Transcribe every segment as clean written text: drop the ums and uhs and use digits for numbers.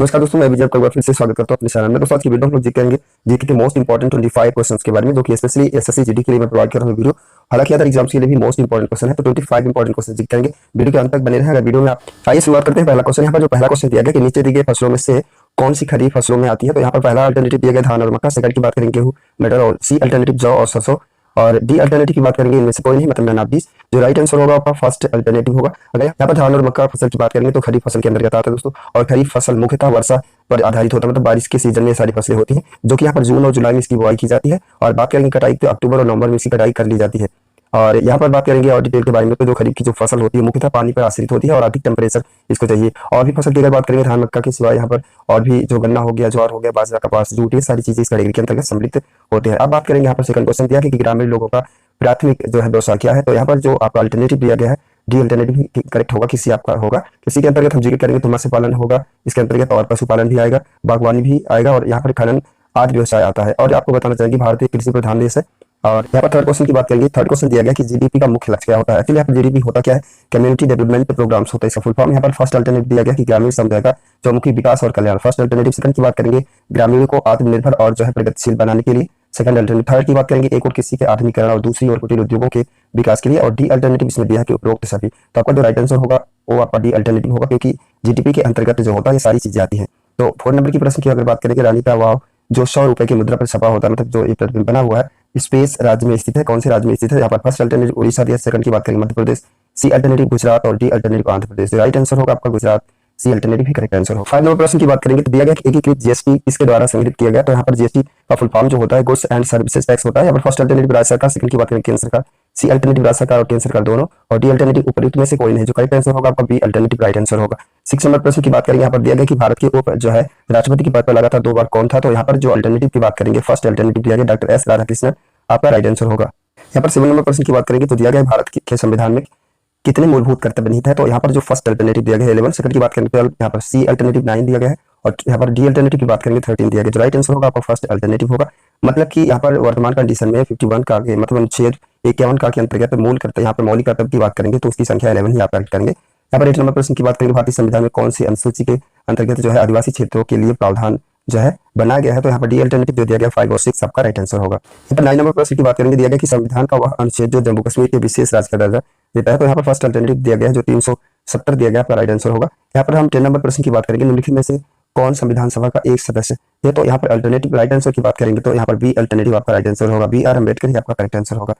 नमस्कार दोस्तों, मैं विजय आपका फिर से स्वागत करता हूं अपने चैनल में। दोस्तों आज की वीडियो हम लोग करेंगे जीके के मोस्ट इंपॉर्टेंट 25 क्वेश्चंस के बारे में, जो कि स्पेशली एसएससी जीडी के लिए मैं प्रोवाइड कर रहा हूं वीडियो। हालांकि अदर एग्जाम्स के लिए भी मोस्ट इंपॉर्टेंट क्वेश्चन है, तो 25 इंपॉर्टेंट क्वेश्चन जीके करेंगे। वीडियो के अंत तक बने रहें अगर वीडियो में आप। आइए शुरुआत करते हैं। पहला क्वेश्चन यहाँ पर जो पहला क्वेश्चन दिया गया कि नीचे दी गई फसलों में से कौन सी खरीफ फसलों में आती है। तो यहाँ पर पहला अल्टरनेटिव दिया गया धान और मक्का, सेकंड की बात करेंगे गेहूं, मटर, और सी अल्टरनेटिव जौ और सरसों, और डी अल्टरनेटिव की बात करेंगे इनमें से कोई नहीं, मतलब नाना बीज। जो राइट आंसर होगा आपका फर्स्ट अल्टरनेटिव होगा। अगर यहाँ पर धान और मक्का फसल की बात करेंगे तो खरीफ फसल के अंतर्गत आता है दोस्तों, और खरीफ फसल मुख्यतः वर्षा पर आधारित होता है, मतलब बारिश के सीजन में सारी फसलें होती हैं, जो कि यहाँ पर जून और जुलाई में इसकी बुआई की जाती है। और बात करेंगे कटाई तो अक्टूबर और नवंबर में इसकी कटाई कर ली जाती है। और यहाँ पर बात करेंगे और डिटेल के बारे में, तो जो खरीफ की जो फसल होती है मुख्यतः पानी पर आश्रित होती है और अधिक टेम्परेचर इसको चाहिए। और भी फसल की अगर बात करेंगे धान मक्का के सिवाय यहाँ पर और भी जो गन्ना हो गया, ज्वार हो गया, बाजरा, कपास, जूट, ये सारी चीजें इस कैटेगरी के अंतर्गत सम्मिलित होते हैं। अब बात करेंगे यहाँ पर सेकंड क्वेश्चन दिया कि ग्रामीण लोगों का प्राथमिक जो है व्यवसाय क्या है। तो यहाँ पर जो आपका अल्टरनेटिव दिया गया है डी अल्टरनेटिव करेक्ट होगा। किसी आपका होगा, किसी के अंतर्गत हम जिक्र करेंगे तो मत्स्य पालन होगा, इसके अंतर्गत और पशुपालन भी आएगा, बागवानी भी आएगा, और यहाँ पर खनन आदि व्यवसाय आता है। और आपको बताना चाहेंगे भारतीय कृषि प्रधान देश है। और यहाँ पर थर्ड क्वेश्चन की बात करेंगे। थर्ड क्वेश्चन दिया गया कि जीडीपी का मुख्य लक्ष्य क्या होता है। एक्चुअली यहाँ पर जीडीपी होता क्या है, कम्युनिटी डेवलपमेंट प्रोग्राम्स होता है इसका फुल फॉर्म। यहाँ पर फर्स्ट अल्टरनेटिव दिया गया कि ग्रामीण समुदाय का चौमुखी विकास और कल्याण, फर्स्ट अल्टरनेटिव। सेकंड की बात करेंगे ग्रामीणों को आत्मनिर्भर और जो है प्रगतिशील बनाने के लिए, सेकंड अल्टरनेटिव। थर्ड की बात करेंगे एक और कृषि के आधुनिकीकरण और दूसरी ओर कुटीर उद्योगों के विकास के लिए, और डी अल्टरनेटिव इसमें दिया है कि उपरोक्त सभी। तो आपका जो राइट आंसर होगा वो आपका डी अल्टरनेटिव होगा, क्योंकि जीडीपी के अंतर्गत जो होता है ये सारी चीजें आती हैं। तो 4 नंबर की प्रश्न की अगर बात करेंगे, रानी का वाव जो 100 रुपए की मुद्रा पर छपा होता है, मतलब जो ये प्रतिबिंब बना हुआ है, स्पेस राज्य में स्थित है, कौन से राज्य में स्थित है। यहाँ पर फर्स्ट अल्टरनेटिव उड़ीसा दिया, सेकंड की बात करेंगे मध्य प्रदेश, सी अल्टरनेटिव गुजरात, और D alternative Andhra Pradesh. Right answer होगा आपका गुजरात, सी अल्टरनेटिव ही करेक्ट आंसर होगा। 5 नंबर प्रश्न की बात करेंगे तो दिया गया कि एकीकृत जीएसटी किसके द्वारा संगठित किया गया। तो यहाँ पर जीएसटी का फुल फॉर्म जो होता है गुड्स एंड सर्विसेज टैक्स होता है। यहाँ पर फर्स्ट अल्टरनेटिव राज्य सरकार, सेकंड की बात करेंगे केंद्र सरकार, सी अल्टरनेटिव राज्य सरकार और केंद्र सरकार दोनों, और डी अल्टरनेटिव उपयुक्त में से कोई नहीं। जो करेक्ट आंसर होगा आपका बी अल्टरनेटिव राइट आंसर होगा। 6 नंबर प्रश्न की बात करेंगे। यहाँ पर दिया गया कि भारत के उप जो है राष्ट्रपति के पद पर लगातार 2 बार कौन था। तो यहाँ पर जो अल्टरनेटिव की बात करेंगे फर्स्ट अल्टरनेटिव दिया गया डॉक्टर एस राधाकृष्णन, आपका राइट आंसर होगा। यहाँ पर 7 नंबर प्रश्न की बात करेंगे तो दिया गया भारत के संविधान में कितने मूलभूत कर्तव्य निहित है। तो यहाँ पर जो फर्स्ट अल्टरनेटिव दिया गया है 11, सेकंड की बात करेंगे 12, यहाँ पर सी अल्टरनेटिव 9 दिया गया है, और यहाँ पर डी अल्टरनेटिव की बात करेंगे 13 दिया गया। जो राइट आंसर होगा आपका फर्स्ट अल्टरनेटिव होगा। मतलब कि यहाँ पर वर्तमान कंडीशन में 51 का मतलब अनुच्छेद 51 का के अंतर्गत मूल कर्तव्य, यहाँ पर मौलिक कर्तव्य की बात करेंगे तो उसकी संख्या 11 ही आप करेक्ट करेंगे। यहाँ पर 8 नंबर प्रश्न की बात करेंगे भारतीय संविधान में कौन सी अनुसूची के अंतर्गत जो है आदिवासी क्षेत्रों के लिए प्रावधान जो है बनाया गया है। तो यहाँ पर डी अल्टरनेटिव जो दिया गया 5 और 6 आपका राइट आंसर होगा। यहाँ पर 9 नंबर प्रश्न की बात करेंगे। दिया गया कि संविधान का वह अनुच्छेद जो जम्मू कश्मीर के विशेष राज्य का दर्जा देता है। तो यहाँ पर फर्स्ट अल्टरनेटिव दिया गया है जो 370 दिया गया, आपका राइट आंसर होगा। यहाँ पर हम 10 नंबर प्रश्न की बात करेंगे। निम्नलिखित में से कौन संविधान सभा का एक सदस्य है। तो यहाँ पर अल्टरनेटिव राइट आंसर की बात करेंगे तो यहाँ पर बी अल्टरनेटिव आपका राइट आंसर होगा, बी आर अम्बेडकर ही आपका करेक्ट आंसर होगा।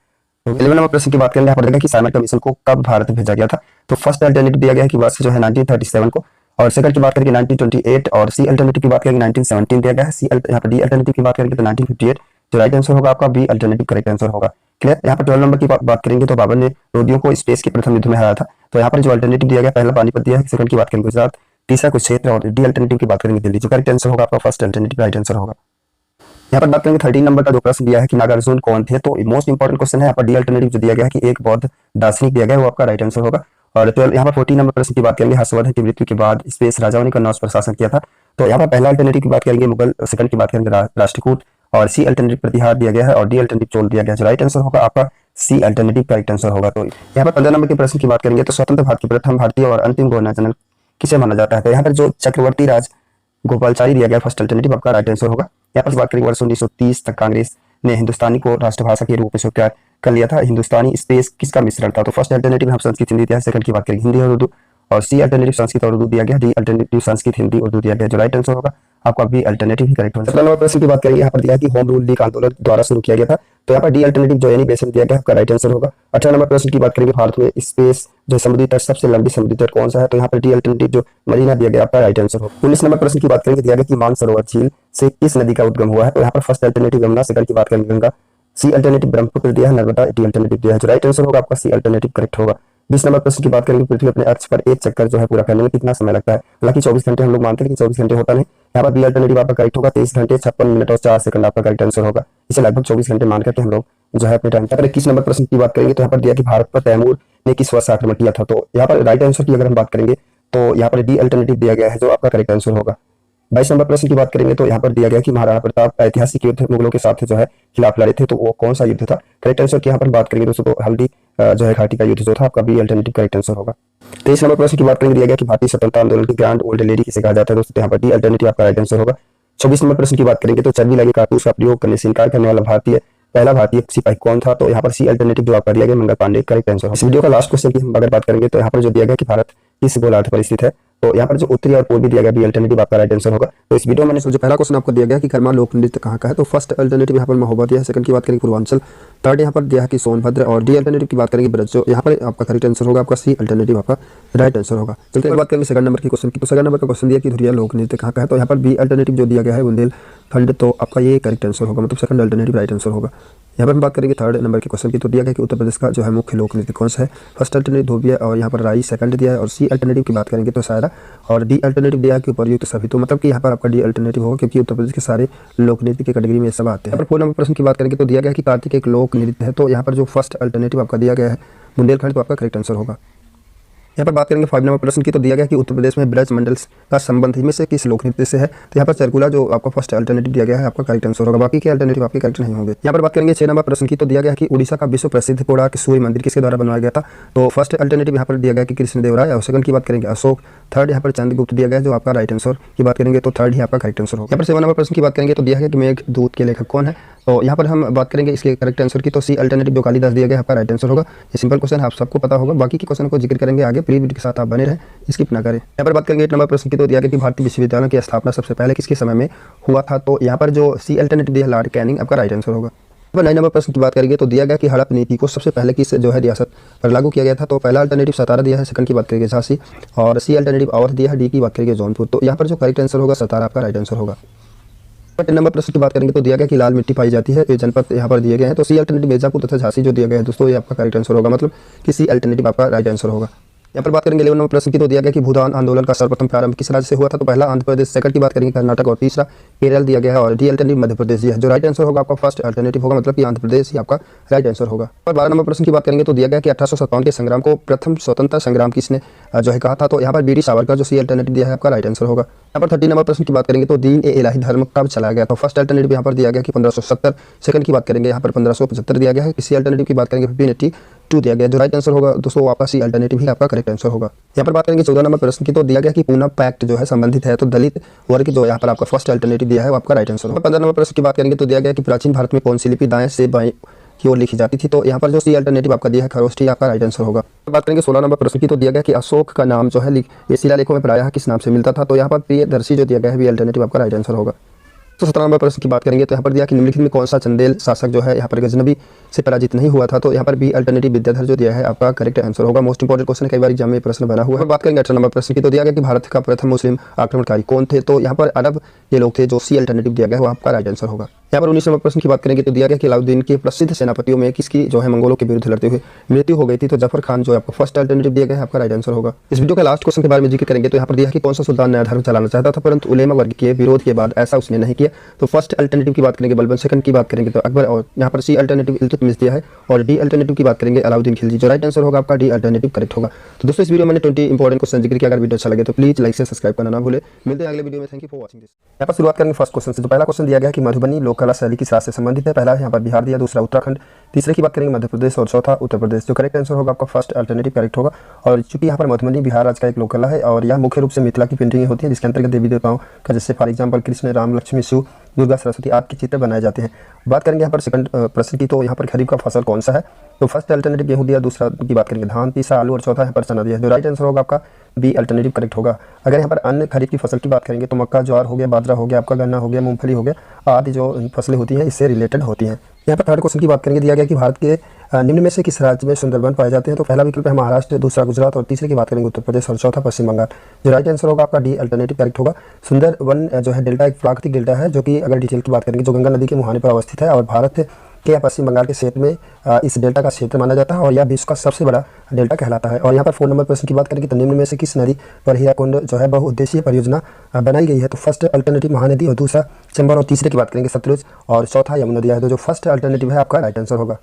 तो 11 नंबर प्रश्न की बात करेंगे। यहाँ पर देखा कि साइमन कमीशन को कब भारत भेजा गया था। तो फर्स्ट अल्टरनेटिव दिया गया है कि वर्ष जो है 1937 को, और सेकंड की बात करेंगे 1928, और सी अल्टरनेटिव की बात करेंगे 1917 दिया गया है। यहाँ पर डी अल्टरनेटिव की बात करेंगे तो 1958। जो राइट आंसर होगा आपका बी अल्टरनेटिव करेक्ट आंसर होगा। क्लियर। यहाँ पर 12 नंबर की बात करेंगे तो बाबर ने रोदियों को स्पेस के प्रथम युद्ध में हराया था। तो यहाँ पर जो अल्टरनेटिव दिया गया पहला पानीपत दिया है, सेकंड की बात करेंगे गुजरात, तीसरा कुछ क्षेत्र, और डी अल्टरनेटिव की बात करेंगे दिल्ली। जो करेक्ट आंसर होगा आपका फर्स्ट अल्टरनेटिव राइट आंसर होगा। यहाँ पर बात करेंगे 13 नंबर का जो प्रश्न दिया है कि नागार्जुन कौन थे। तो मोस्ट इंपॉर्टेंट क्वेश्चन है। यहाँ पर डी अल्टरनेटिव जो दिया गया है कि एक बौद्ध दार्शनिक दिया गया है, वो आपका राइट आंसर होगा। और 12 यहाँ पर 14 नंबर प्रश्न की बात करेंगे हर्षवर्धन की मृत्यु के बाद स्पेस राजाओं ने कन्नौज पर शासन किया था। तो यहाँ पर पहला अल्टरनेटिव की बात करेंगे मुगल, सेकंड की बात करेंगे राष्ट्रकूट, और सी अल्टरनेटिव प्रतिहार दिया गया है, और डी अल्टरनेटिव चोल दिया गया है। जो राइट आंसर होगा आपका सी अल्टरनेटिव करेक्ट आंसर होगा। तो यहाँ पर 15 नंबर के प्रश्न की बात करेंगे तो स्वतंत्र भारत के प्रथम भारतीय और अंतिम गवर्नर जनरल किसे माना जाता है। तो यहाँ पर जो चक्रवर्ती राज गोपालचारी दिया गया फर्स्ट अल्टरनेटिव आपका राइट आंसर होगा। यहाँ पर बात करेंगे वर्ष 1930 तक कांग्रेस ने हिंदुस्तानी को राष्ट्रभाषा के रूप में स्वीकार कर लिया था। हिंदुस्तानी स्पेस किसका मिश्रण था। तो फर्स्ट अल्टरनेटिव हम संस्कृत हिंदी दिया है, सेकंड की बात करेंगे हिंदी और उर्दू, और सी अल्टरनेटिव संस्कृत और उर्दू दिया गया, डी अल्टरनेटिव संस्कृत हिंदी उर्दू दिया गया। जो राइट आंसर होगा आपका बी अल्टरनेटिव ही करेक्ट होगा। 17 नंबर प्रश्न की बात करेंगे। यहाँ पर दिया कि होम रूल लीग आंदोलन द्वारा शुरू किया गया था। तो यहाँ पर डी अल्टरनेटिव जो एनी बेसिन दिया गया आपका राइट आंसर होगा। 18 नंबर प्रश्न की बात करेंगे भारत में स्पेस जो समुद्री तट सबसे लंबी समुद्री तट कौन सा है। तो यहाँ पर डी अल्टरनेटिव जो मरीना दिया गया आपका राइट आंसर होगा। 19 नंबर प्रश्न की बात करेंगे। दिया गया कि मानसरोवर झील से किस नदी का उद्गम हुआ है। तो यहाँ पर फर्स्ट अल्टरनेटिव यमुना, सेकंड की बात करेंगे गंगा, सी अल्टरनेटिव ब्रह्मपुत्र दिया है, नर्मदा, डी अल्टरनेटिव दिया है। जो राइट आंसर होगा आपका सी अल्टरनेटिव करेक्ट होगा। 20 नंबर प्रश्न की बात करेंगे पृथ्वी अपने अक्ष पर एक चक्कर जो है पूरा करने में कितना समय लगता है। हालांकि 24 घंटे हम लोग मानते हैं कि 24 घंटे होता नहीं। यहाँ पर बी अल्टरनेटिव आपका करेक्ट होगा 23 घंटे 56 मिनट और 4 सेकंड आपका करेक्ट आंसर होगा। इसे लगभग 24 घंटे मान करके हम लोग जो है अपने टाइम पर। 21 नंबर प्रश्न की बात करेंगे तो यहाँ पर दिया कि भारत पर तैमूर ने किस वर्ष आक्रमण किया था। तो यहाँ पर राइट आंसर की अगर हम बात करेंगे तो यहाँ पर डी अल्टरनेटिव दिया गया है जो आपका करेक्ट आंसर होगा। 22 नंबर प्रश्न की बात करेंगे तो यहाँ पर दिया गया कि महाराणा प्रताप ऐतिहासिक युद्ध मुगलों के साथ जो है खिलाफ लड़े थे, तो वो कौन सा युद्ध था। करेक्ट आंसर की यहाँ पर बात करेंगे दोस्तों तो हल्दी जो है घाटी का युद्ध जो था, आपका बी अल्टरनेटिव करेक्ट आंसर होगा। 23 नंबर प्रश्न की बात करेंगे, दिया गया कि भारतीय स्वतंत्रता आंदोलन की ग्रैंड ओल्ड लेडी किसे कहा जाता है दोस्तों, यहाँ पर डी अल्टरनेटिव आपका राइट आंसर होगा। 24 नंबर प्रश्न की बात करेंगे तो चर्बी लगे कारतूस का प्रयोग करने से इनकार करने वाला पहला भारतीय सिपाही कौन था, तो यहाँ पर सी अल्टरनेटिव जो आपका दिया गया मंगल पांडे करेक्ट आंसर। इस वीडियो का लास्ट क्वेश्चन की हम अगर बात करेंगे तो यहाँ पर जो दिया गया कि भारत किस गोलार्ध पर स्थित है, तो यहाँ पर जो उत्तरी और पूर्वी दिया गया बी अल्टरनेटिव आपका राइट आंसर होगा। तो इस वीडियो में मैंने जो पहला क्वेश्चन आपको दिया गया कि कर्मा लोक नृत्य कहाँ का है, तो फर्स्ट अल्टरनेटिव यहाँ पर महोबा दिया है, सेकंड की बात करेंगे पूर्वांचल, थर्ड यहाँ पर दिया है कि सोनभद्र, और डी अल्टरनेटिव की बात करेंगे ब्रज, जो यहाँ पर आपका करेक्ट आंसर होगा, आपका सी अल्टरनेटिव आपका राइट आंसर होगा। चलते हैं बात करेंगे सेकंड नंबर की क्वेश्चन की, तो सेकंड नंबर का क्वेश्चन दिया कि धुरिया लोक नृत्य कहाँ का है, तो यहाँ पर बी अल्टरनेटिव जो दिया गया है बुंदेलखंड, तो आपका ये करेक्ट आंसर होगा, मतलब सेकंड अल्टरनेटिव राइट आंसर होगा। यहाँ पर हम बात करेंगे थर्ड नंबर के क्वेश्चन की, तो दिया गया कि उत्तर प्रदेश का जो है मुख्य लोक नृत्य कौन सा है, फर्स्ट अल्टरनेटिव धोबिया और यहाँ पर राई सेकंड दिया है, और सी अल्टरनेटिव की बात करेंगे तो शायरा, और डी अल्टरनेटिव दिया है कि उपर्युक्त सभी, तो मतलब कि यहाँ पर आपका डी अल्टरनेटिव होगा क्योंकि उत्तर प्रदेश के सारे लोक नृत्य की कैटेगरी में सब आते हैं। यहाँ पर 4 नंबर प्रश्न की बात करेंगे तो दिया गया कि कार्तिक एक लोक नृत्य है, तो यहाँ पर जो फर्स्ट अल्टरनेटिव आपका दिया गया है बुंदेलखंड, तो आपका करेक्ट आंसर होगा। यहाँ पर बात करेंगे 5 नंबर प्रश्न की, तो दिया गया कि उत्तर प्रदेश में ब्रज मंडल का संबंध इनमें से किस लोक नृत्य से है, तो यहाँ पर चरकुला जो आपका फर्स्ट अल्टरनेटिव दिया गया है आपका करेक्ट आंसर होगा, बाकी के अल्टरनेटिव आपके करेक्ट नहीं होंगे। यहाँ पर बात करेंगे 6 नंबर प्रश्न की, तो दिया गया कि उड़ीसा का विश्व प्रसिद्ध कोणार्क सूर्य मंदिर किसके द्वारा बनवाया गया था, तो फर्स्ट अल्टरनेटिव यहाँ पर दिया गया कि कृष्णदेवराय, और सेकंड की बात करेंगे अशोक, थर्ड यहाँ पर चंद्रगुप्त दिया गया जो आपका राइट आंसर की बात करेंगे तो थर्ड ही आपका करेक्ट आंसर होगा। यहाँ पर 7 नंबर प्रश्न की बात करेंगे तो दिया गया कि मेघदूत के लेखक कौन है, तो यहाँ पर हम बात करेंगे इसके करेक्ट आंसर की, तो सी अल्टरनेटिव जो कालिदास दिया गया आपका राइट आंसर होगा। ये सिंपल क्वेश्चन आप सबको पता होगा, बाकी के क्वेश्चन को जिक्र करेंगे आगे, प्री वीडियो के साथ आप बने रहें, स्किप ना करें। यहाँ पर बात करेंगे 8 नंबर प्रश्न की, तो दिया गया कि भारतीय विश्वविद्यालयों की स्थापना सबसे पहले किसके समय में हुआ था, तो यहाँ पर जो सी अल्टरनेटिव दिया लॉर्ड कैनिंग आपका राइट आंसर होगा। 9 नंबर प्रश्न की बात करेंगे तो दिया गया कि हड़प नीति को सबसे पहले किस जो है रियासत पर लागू किया गया था, तो पहला अल्टरनेटिव सतारा दिया है, सेकंड की बात करेंगे झांसी, और सी अल्टरनेटिव अवध दिया है, डी की बात करेंगे जौनपुर, तो यहाँ पर जो करेक्ट आंसर होगा सतारा आपका राइट आंसर होगा। 10 नंबर प्रश्न की बात करेंगे तो दिया गया कि लाल मिट्टी पाई जाती है, ये जनपद यहाँ पर दिए गए हैं, तो सी अल्टरनेटिव मिर्जापुर तथा झांसी जो दिया गया है दोस्तों, ये आपका करेक्ट आंसर होगा, मतलब कि सी अल्टरनेटिव आपका राइट आंसर होगा। यहाँ पर बात करेंगे 11 नंबर प्रश्न की, तो दिया गया कि भूदान आंदोलन का सर्वप्रथम प्रारंभ किस राज्य से हुआ था, तो पहला आंध्र प्रदेश, सेकंड की बात करेंगे कर्नाटक, और तीसरा केरल दिया गया है, और डी अल्टरनेटिव मध्य प्रदेश दिया है, जो राइट आंसर होगा आपका फर्स्ट अल्टरनेटिव होगा, मतलब कि आंध्र प्रदेश ही आपका राइट आंसर होगा। और 12 नंबर प्रश्न की बात करेंगे तो दिया गया कि 1857 के संग्राम को प्रथम स्वतंत्रता संग्राम किसने जो है कहा था, तो यहाँ पर बीडी सावरकर जो सी अल्टरनेटिव दिया है आपका राइट आंसर होगा। यहाँ पर 13 नंबर प्रश्न की बात करेंगे तो दीन ए इलाही धर्म कब चलाया गया, तो फर्स्ट अल्टरनेटिव यहाँ पर दिया गया कि 1570, सेकंड की बात करेंगे यहाँ पर 1575 दिया गया है, किसी अल्टरनेटिव की बात करेंगे 1582 दिया गया, जो राइट आंसर होगा दोस्तों आपका सी अल्टरनेटिव ही आपका करेक्ट आंसर होगा। यहाँ पर बात करेंगे 14 नंबर प्रश्न की, तो दिया गया कि पूना पैक्ट जो है संबंधित है, तो दलित वर्ग जो यहाँ पर आपका फर्स्ट अल्टरनेटिव दिया है वो आपका राइट आंसर होगा। 15 नंबर प्रश्न की बात करेंगे तो दिया गया कि प्राचीन भारत में कौन सी लिपि दाएं से बाएं की ओर लिखी जाती थी, तो यहाँ पर जो सी अल्टरनेटिव आपका दिया है खरोष्ठी आपका राइट आंसर होगा। बात करेंगे 16 नंबर प्रश्न की, तो दिया गया कि अशोक का नाम जो है ये शिलालेखों में प्रायः किस नाम से मिलता था, तो यहाँ पर प्रियदर्शी जो दिया गया है भी अल्टरनेटिव आपका राइट आंसर होगा। तो 17 नंबर प्रश्न की बात करेंगे तो यहाँ पर दिया कि निम्नलिखित में कौन सा चंदेल शासक जो है यहाँ पर गजनबी से पराजित नहीं हुआ था, तो यहाँ पर बी अल्टरनेटिव विद्याधर जो दिया है आपका करेक्ट आंसर होगा। मोस्ट इंपोर्टेंट क्वेश्चन है, कई बार एग्जाम में प्रश्न बना हुआ है। बात करेंगे 18 नंबर प्रश्न की, तो दिया गया कि भारत का प्रथम मुस्लिम आक्रमणकारी कौन थे, तो यहाँ पर अरब ये लोग थे, जो सी अल्टरनेटिव दिया गया है वो आपका राइट आंसर होगा। यहाँ पर 19 नंबर प्रश्न की बात करेंगे तो दिया गया कि अलाउद्दीन के प्रसिद्ध सेनापतियों में किसकी जो है मंगोलों के विरुद्ध लड़ते हुए मृत्यु हो गई थी, तो जफर खान जो आपका फर्स्ट अल्टरनेटिव दिया गया है आपका राइट आंसर होगा। इस वीडियो के लास्ट क्वेश्चन के बारे में जिक्र करेंगे तो यहाँ पर दिया कि कौन सा सुल्तान नया धर्म चलाना चाहता था, परंतु उलेमा वर्ग के विरोध के बाद ऐसा उसने नहीं किया, तो फर्स्ट अल्टरनेटिव की बात करेंगे बलबन, सेकंड की बात करेंगे तो अकबर, और यहाँ पर सी अल्टरनेटिव इल्तुतमिश दिया है, और डी अल्टरनेटिव की बात करेंगे अलाउद्दीन खिलजी, जो राइट आंसर होगा आपका डी अल्टरनेटिव करेक्ट होगा। तो दोस्तों इस वीडियो में मैंने 20 इंपॉर्टेंट क्वेश्चन जिक्र किया, अगर वीडियो अच्छा लगे तो प्लीज लाइक से सब्सक्राइब करना ना भूले। मिलते हैं अगले वीडियो में, thank you for watching this. यहाँ पर शुरुआत करेंगे फर्स्ट क्वेश्चन से, तो पहला क्वेश्चन दिया गया कि मधुबनी लोक कला शैली किस राज्य से संबंधित है, पहला यहाँ पर बिहार दिया, दूसरा उत्तराखंड, तीसरे की बात करेंगे मध्य प्रदेश, और चौथा उत्तर प्रदेश, जो करेक्ट आंसर होगा आपका फर्स्ट अल्टरनेटिव करेक्ट होगा। और चूंकि यहाँ पर मधुबनी बिहार राज्य का एक लोक कला है, और यह मुख्य रूप से मिथिला की पेंटिंग होती है, जिसके अंतर्गत देवी देवताओं का जैसे फॉर एग्जाम्पल कृष्ण, राम, लक्ष्मी, शिव, दुर्गा, सरस्वती आदि के चित्र बनाए जाते हैं। बात करेंगे यहाँ पर सेकंड प्रश्न की, तो यहाँ पर खरीफ का फसल कौन सा है, तो फर्स्ट अल्टरनेटिव गेहूं दिया, दूसरा की बात करेंगे धान, तीसरा आलू, और चौथा यहाँ पर चना दिया, जो राइट आंसर होगा आपका बी अल्टरनेटिव करेक्ट होगा। अगर यहाँ पर अन्य खरीफ की फसल की बात करेंगे तो मक्का, ज्वार हो गया, बाजरा हो गया, आपका गन्ना हो गया, मूंगफली हो गया आदि जो फसलें होती हैं इससे रिलेटेड होती हैं। यहाँ पर थर्ड क्वेश्चन की बात करेंगे, दिया गया कि भारत के निम्न में से किस राज्य में सुंदरवन पाए जाते हैं, तो पहला विकल्प है महाराष्ट्र, दूसरा गुजरात, और तीसरे की बात करेंगे उत्तर प्रदेश, और चौथा पश्चिम बंगाल, जो राइट आंसर होगा आपका डी अल्टरनेटिव करेक्ट होगा। सुंदरवन जो है डेल्टा एक प्राकृतिक डेल्टा है, जो कि अगर डिटेल की बात करेंगे जो गंगा नदी के मुहाने पर अवस्थित है, और भारत के या पश्चिम बंगाल के क्षेत्र में इस डेल्टा का क्षेत्र माना जाता है, और यह विश्व का सबसे बड़ा डेल्टा कहलाता है। और यहाँ पर 4 नंबर प्रश्न की बात करेंगे तो निम्न में से किस नदी पर हीराकुंड जो है बहुउद्देशीय परियोजना बनाई गई है, तो फर्स्ट अल्टरनेटिव महानदी, और दूसरा चंबल, और तीसरे की बात करेंगे सतलुज, और चौथा यमुना दिया है, तो जो फर्स्ट अल्टरनेटिव है आपका राइट आंसर होगा।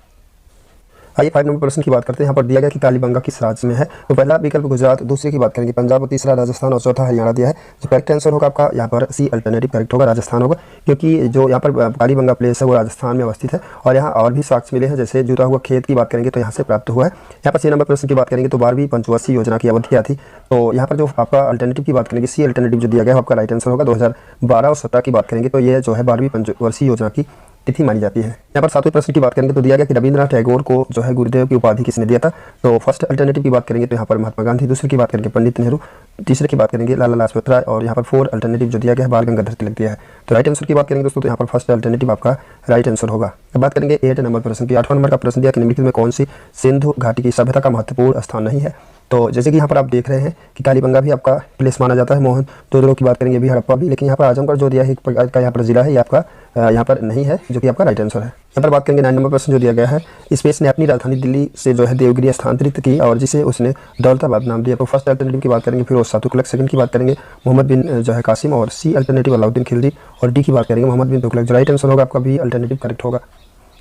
आइए 5 नंबर प्रश्न की बात करते हैं। यहाँ पर दिया गया कि कालीबंगा किस राज्य में है। तो पहला विकल्प गुजरात, दूसरे की बात करेंगे पंजाब, और तीसरा राजस्थान, और चौथा हरियाणा दिया है। जो करेक्ट आंसर होगा आपका यहाँ पर सी अल्टरनेटिव करेक्ट होगा, राजस्थान होगा, क्योंकि जो यहाँ पर कालीबंगा प्लेस है वो राजस्थान में अवस्थित है। और यहाँ और भी साक्ष्य मिले हैं, जैसे जुड़ा हुआ खेत की बात करेंगे तो यहाँ से प्राप्त हुआ है। यहाँ पर 6 नंबर प्रश्न की बात करेंगे तो 12वीं पंचवर्षीय योजना की अवधि क्या थी। तो यहाँ पर जो आपका अल्टरनेटिव की बात करेंगे सी अल्टरनेटिव जो दिया गया है आपका राइट आंसर होगा। 2012 और 17 की बात करेंगे तो ये जो है 12वीं पंचवर्षीय योजना की तिथि मानी जाती है। यहाँ पर 7वें प्रश्न की बात करेंगे तो दिया गया कि रविंद्रनाथ टैगोर को जो है गुरुदेव की उपाधि किसने दिया था। तो फर्स्ट अल्टरनेटिव की बात करेंगे तो यहाँ पर महात्मा गांधी, दूसरे की बात करेंगे पंडित नेहरू, तीसरे की बात करेंगे लाला लाजपत राय, और यहाँ पर 4 अल्टरनेटिव जो दिया गया है बाल गंगाधर तिलक दिया है। तो राइट आंसर की बात करेंगे दोस्तों तो यहाँ पर फर्स्ट अल्टरनेटिव आपका राइट आंसर होगा। अब बात करेंगे 8 नंबर प्रश्न की। 8वां नंबर का प्रश्न दिया कि निम्नलिखित में कौन सी सिंधु घाटी की सभ्यता का महत्वपूर्ण स्थान नहीं है। तो जैसे कि यहाँ पर आप देख रहे हैं कि कालीबंगा भी आपका प्लेस माना जाता है, मोहन जोदड़ो की बात करेंगे भी, हड़प्पा भी, लेकिन यहाँ पर आजमगढ़ जो दिया है एक प्रकार का यहाँ पर जिला है, ये आपका यहाँ पर नहीं है, जो कि आपका राइट आंसर है। यहाँ पर बात करेंगे 9 नंबर प्रश्न जो दिया गया है, स्पेस ने अपनी राजधानी दिल्ली से जो है देवगिरी स्थानांतरित की और जिसे उसने दौलताबाद नाम दिया। तो फर्स्ट अल्टरनेटिव की बात करेंगे फिरोज शाह तुगलक, सेकंड की बात करेंगे मोहम्मद बिन जो है कासिम, और सी अल्टरनेटिव अलाउद्दीन खिलजी, और डी की बात करेंगे मोहम्मद बिन तुगलक। जो राइट आंसर होगा आपका बी अल्टरनेटिव करेक्ट होगा।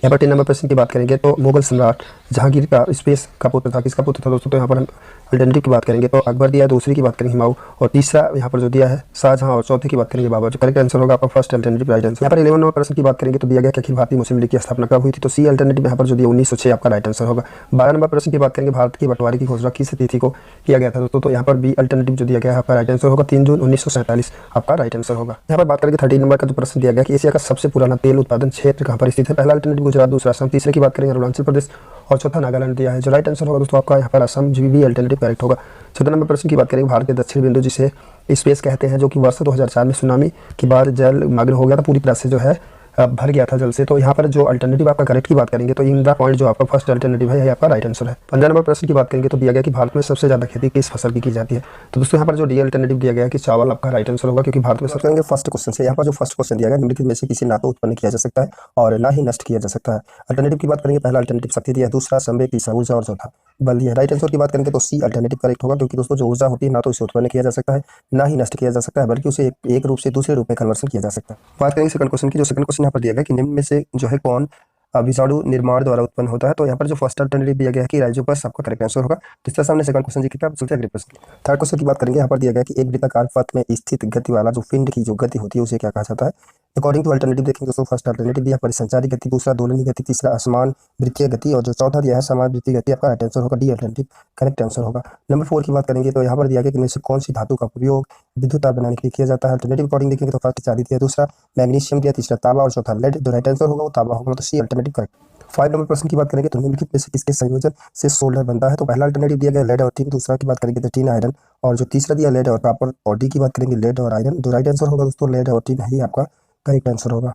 यहाँ पर 10 नंबर प्रश्न की बात करेंगे तो मुगल सम्राट जहांगीर का स्पेस का पुत्र था, किसका पुत्र था दोस्तों। तो यहाँ पर हम अल्टरनेटिव की बात करेंगे तो अकबर दिया है, दूसरी की बात करेंगे हुमायूं, और तीसरा यहाँ पर जो दिया है शाहजहां, और चौथे की बात करेंगे बाबर। जो करेक्ट आंसर होगा आपका फर्स्ट अल्टरनेटिव राइट आंसर। यहाँ पर 11 नंबर प्रश्न की बात करेंगे तो दिया गया कि अखिल भारतीय मुस्लिम लीग की स्थापना कब हुई थी। तो सी अल्टरनेटिव यहाँ पर जो दिया 1906 आपका राइट आंसर होगा। 12 नंबर प्रश्न की बात करेंगे भारत के बंटवारे की घोषणा किस तिथि को किया गया था दोस्तों। तो यहाँ पर बी अल्टरनेटिव जो दिया गया है आपका राइट आंसर होगा 3 जून 1947 आपका राइट आंसर होगा। यहाँ पर बात करेंगे 13 नंबर का जो प्रश्न दिया गया कि एशिया का सबसे पुराना तेल उत्पादन क्षेत्र कहाँ पर स्थित है। पहला अल्टरनेटिव गुजरात, दूसरा असम, तीसरे की बात करेंगे अरुणाचल प्रदेश, और चौथा नागालैंड दिया है। जो राइट आंसर होगा दोस्तों आपका यहाँ पर असम, जी बी अल्टरनेटिव करेक्ट होगा। 14 नंबर प्रश्न की बात करेंगे भारत के दक्षिण बिंदु जिसे स्पेस कहते हैं, जो कि वर्ष 2004 में सुनामी के बाद जलमग्न हो गया था, पूरी तरह से जो है भर गया था जल से। तो यहाँ पर जो अल्टरनेटिव आपका करेक्ट की बात करेंगे तो इंदिरा पॉइंट जो आपका फर्स्ट अल्टरनेटिव है, ये आपका राइट आंसर है। 15 नंबर प्रश्न की बात करेंगे तो दिया गया कि भारत में सबसे ज्यादा खेती किस फसल की जाती है। तो दोस्तों यहाँ पर जो डी अल्टरनेटिव दिया गया कि चावल आपका राइट आंसर होगा, क्योंकि भारत में सबसे करेंगे फर्स्ट क्वेश्चन से। यहाँ पर जो फर्स्ट क्वेश्चन दिया गया निम्नलिखित में से किसी ना तो उत्पन्न किया जा सकता है और ना ही नष्ट किया जा सकता है। अल्टरनेटिव की बात करेंगे पहला अल्टरनेटिव शक्ति दिया है, दूसरा संवेग, तीसरा ऊर्जा, और चौथा बल दिया है। राइट आंसर की बात करेंगे तो सी अल्टरनेटिव करेक्ट होगा, क्योंकि दोस्तों जो ऊर्जा होती है ना तो इसे उत्पन्न किया जा सकता है ना ही नष्ट किया जा सकता है, बल्कि उसे एक रूप से दूसरे रूप में कन्वर्सन किया जा सकता है। बात करेंगे सेकंड क्वेश्चन की। जो सेकंड क्वेश्चन यहाँ पर दिया गया कि निम्न में से जो है कौन विषाणु निर्माण द्वारा उत्पन्न होता है। तो यहाँ पर जो फर्स्ट अल्टरनेटिव दिया गया है कि राइजोपस आपका करेक्ट आंसर होगा। तीसरा सामने सेकंड क्वेश्चन जी कितना चलते हैं अगले प्रश्न। थर्ड क्वेश्चन की बात करेंगे। यहाँ पर दिया गया कि एक वृत्ताकार पथ में स्थित गति वाला जो पिंड की जो गति होती है उसे क्या कहा जाता है। अकॉर्डिंग टू अल्टरनेटिव देखेंगे दोस्तों, फर्स्ट अल्टरनेटिव दिया परिसंचारी गति, दूसरा दोलनी गति, तीसरा असमान वृत्तीय गति, और जो चौथा दिया है समान वृत्तीय गति। आपका राइट आंसर होगा डी अल्टरनेटिव करेक्ट आंसर होगा। नंबर 4 की बात करेंगे तो यहाँ पर दिया गया कि इनमें से कौन सी धातु का उपयोग विद्युत तार बनाने के लिए किया जाता है। अल्टरनेटिव अकॉर्डिंग देखेंगे तो फर्स्ट चांदी दिया, दूसरा मैग्नीशियम दिया, तीसरा तांबा, और चौथा लेड। जो राइट आंसर होगा वो तांबा होगा, तो सी अल्टरनेटिव करेक्ट। 5 नंबर प्रश्न की बात करेंगे तो निम्नलिखित में से किसके संयोजन से सोल्डर बनता है। तो पहला अल्टरनेटिव दिया गया लेड और टिन, दूसरा की बात करेंगे तो टिन आयरन, और जो तीसरा दिया लेड और कॉपर, और डी की बात करेंगे लेड और आयरन। जो राइट आंसर होगा दोस्तों लेड और टिन ही आपका करेक्ट आंसर होगा।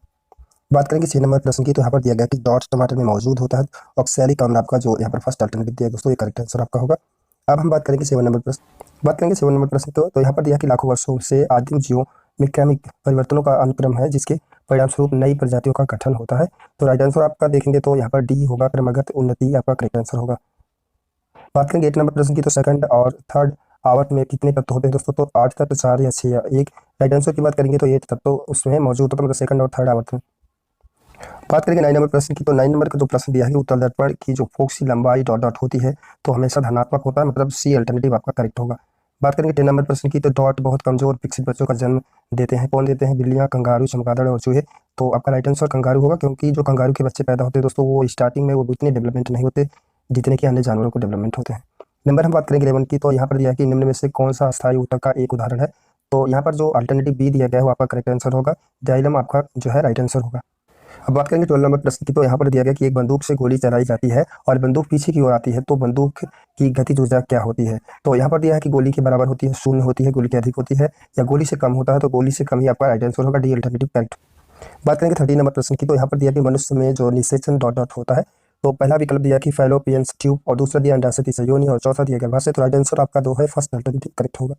बात करेंगे 6 नंबर प्रश्न की। तो यहाँ पर दिया गया कि डॉट्स टमाटर में मौजूद होता है ऑक्सैलिक अम्ल, आपका जो यहाँ पर फर्स्ट अल्टरनेटिव दिया है दोस्तों, ये करेक्ट आंसर आपका होगा। अब हम बात करेंगे 7 नंबर प्रश्न। बात करेंगे 7 नंबर प्रश्न तो यहाँ पर दिया कि लाखों वर्षों से आदिम जीवों में क्रमिक परिवर्तनों का अनुक्रम है जिसके परिणाम स्वरूप नई प्रजातियों का गठन होता है। तो राइट आंसर आपका देखेंगे तो यहाँ पर डी होगा, क्रमगत उन्नति आपका करेक्ट आंसर होगा। बात करेंगे 8 नंबर प्रश्न की। तो सेकंड और थर्ड आवर्त में कितने तत्व होते हैं दोस्तों। तो 8 तत्व, 4 या 6 या 1। राइट आंसर की बात करेंगे तो 8 तत्व उसमें मौजूद होता है, मतलब सेकंड और थर्ड आवर्त में। बात करेंगे 9 नंबर प्रश्न की। तो 9 नंबर का जो प्रश्न दिया है उत्तल दर्पण की जो फोक्सी लंबाई डॉट डॉट होती है तो हमेशा धनात्मक होता है, मतलब सी अल्टरनेटिव आपका करेक्ट होगा। बात करेंगे 10 नंबर प्रश्न की। तो डॉट बहुत कमजोर विकसित बच्चों का जन्म देते हैं, कौन देते हैं। बिल्लियां, कंगारू, चमगादड़ और चूहे। तो आपका राइट आंसर कंगारू होगा, क्योंकि जो कंगारू के बच्चे पैदा होते हैं दोस्तों वो स्टार्टिंग में वो उतने डेवलपमेंट नहीं होते जितने कि अन्य जानवरों को डेवलपमेंट होते हैं। नंबर हम बात करेंगे 11 की। तो यहाँ पर दिया है कि निम्न में से कौन सा अस्थायी ऊतक का एक उदाहरण है। तो यहाँ पर जो अल्टरनेटिव बी दिया गया है वो आपका करेक्ट आंसर होगा, जाइलम आपका जो है राइट आंसर होगा। अब बात करेंगे 12 नंबर प्रश्न की। तो यहाँ पर दिया गया कि एक बंदूक से गोली चलाई जाती है और बंदूक पीछे की ओर आती है तो बंदूक की गतिज ऊर्जा क्या होती है। तो यहाँ पर दिया है कि गोली के बराबर होती है, शून्य होती है, गोली के अधिक होती है, या गोली से कम होता है। तो गोली से कम ही आपका राइट आंसर होगा, डी अल्टरनेटिव करेक्ट। बात करेंगे 13 नंबर प्रश्न की। तो यहाँ पर दिया कि मनुष्य में जो निषेचन डॉट डॉट होता है। तो पहला विकल्प दिया कि फैलोपियन ट्यूब, और दूसरा दिया अंडाशय, तीसरा योनि, और चौथा दिया गर्भाशय। तो राइट आंसर आपका जो है फर्स्ट अल्टरनेटिव करेक्ट होगा।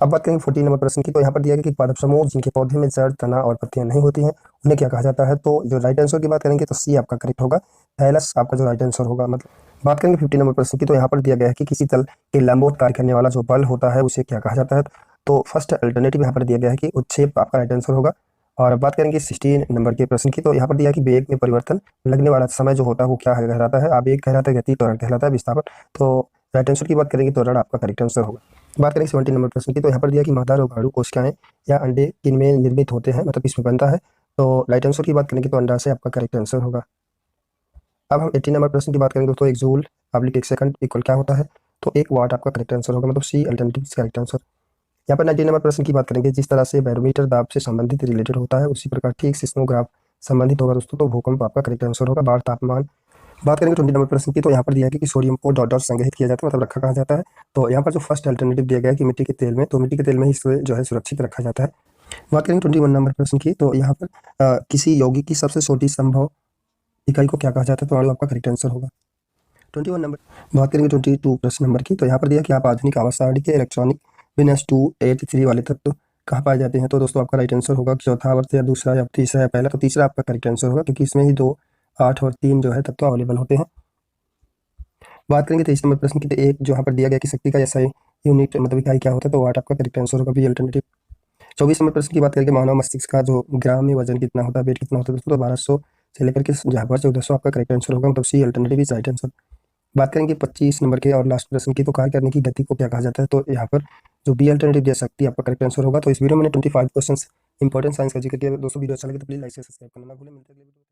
अब बात करेंगे 14 नंबर प्रश्न की। तो यहाँ पर दिया गया कि पादप समूह जिनके पौधे में जड़, तना और पत्तियां नहीं होती हैं उन्हें क्या कहा जाता है। तो जो राइट आंसर की बात करेंगे तो सी आपका करेक्ट होगा, थैलस आपका जो राइट आंसर होगा। मतलब बात करेंगे 15 नंबर प्रश्न की। तो यहाँ पर दिया गया है कि किसी तल के लंबवत कार्य करने वाला जो बल होता है उसे क्या कहा जाता है। तो फर्स्ट अल्टरनेटिव यहाँ पर दिया गया है कि उत्क्षेप आपका राइट आंसर होगा, और अब बात करेंगे 16 नंबर के प्रश्न की। तो यहाँ पर दिया कि वेग में परिवर्तन लगने वाला समय जो होता है वो क्या कहलाता है। आवेग कहलाता है, गति त्वरण कहलाता है, विस्थापन। तो राइट आंसर की बात करेंगे तो त्वरण आपका करेक्ट आंसर होगा। बात करेंगे 17 नंबर प्रश्न की। तो यहाँ पर दिया कि मादा रोगाणु कोशिकाएं या अंडे किनमें निर्मित होते हैं, मतलब किसमें बनता है। तो राइट आंसर की बात करेंगे तो अंडा से आपका करेक्ट आंसर होगा। अब हम 18 नंबर प्रश्न की बात करेंगे दोस्तों। एक जूल पब्लिक एक सेकंड इक्वल क्या होता है। तो एक वाट आपका करेक्ट आंसर होगा, मतलब सी अल्टरनेटिव करेक्ट आंसर। यहाँ पर 19 नंबर प्रश्न की बात करेंगे। जिस तरह से बैरोमीटर दाब से संबंधित रिलेटेड होता है उसी प्रकार ठीक सिस्मोग्राफ संबंधित होगा दोस्तों। तो भूकंप आपका करेक्ट आंसर होगा। बाढ़, तापमान। बात करेंगे 20 नंबर प्रश्न की। तो यहाँ पर दिया है कि सोडियम को डॉट डॉट संग्रहित किया जाता है, मतलब रखा कहा जाता है। तो यहाँ पर जो फर्स्ट अल्टरनेटिव दिया गया है कि मिट्टी के तेल में, तो मिट्टी के तेल में ही इसे जो है सुरक्षित रखा जाता है। बात करेंगे 21 नंबर प्रश्न की। तो यहाँ पर किसी यौगिक की सबसे छोटी संभव इकाई को क्या कहा जाता है। तो आपका करेक्ट आंसर होगा 21 नंबर। बात करेंगे 22 प्रश्न नंबर की। तो यहाँ पर दिया कि आप आधुनिक आवर्त सारणी के इलेक्ट्रॉनिक -283 वाले तत्व कहाँ पाए जाते हैं। तो दोस्तों आपका राइट आंसर होगा चौथा आवर्त या दूसरा या तीसरा या पहला। तो तीसरा आपका करेक्ट आंसर होगा, क्योंकि इसमें ही 2, 8 और 3 जो है तत्व अवेलेबल होते हैं। बात करेंगे 23 नंबर प्रश्न की। तो एक जो यहाँ पर दिया गया कि शक्ति का ऐसा यूनिट मतलब इकाई क्या होता है। तो वाट आपका करेक्ट आंसर होगा, बी अल्टरनेटिव। 24 नंबर प्रश्न की बात करेंगे। मानव मस्तिष्क का जो ग्राम में वजन कितना होता है, वेट कितना होता है दोस्तों। तो 1200 से लेकर के जहाँ पर 1400 आपका करेक्ट आंसर होगा, मतलब सी अल्टरनेटिव इज राइट आंसर। बात करेंगे 25 नंबर के और लास्ट प्रश्न की। तो कार्य करने की गति को क्या कहा जाता है। तो यहाँ पर जो बी अल्टरनेटिव दे सकती है आपका करेक्ट आंसर होगा। तो इस वीडियो में मैंने 25 क्वेश्चन इंपॉर्टेंट साइंस का जिक्र किया। दोस्तों वीडियो अच्छा लगे तो प्लीज लाइक से सब्सक्राइब करना ना भूलें। मिलते हैं अगले वीडियो में।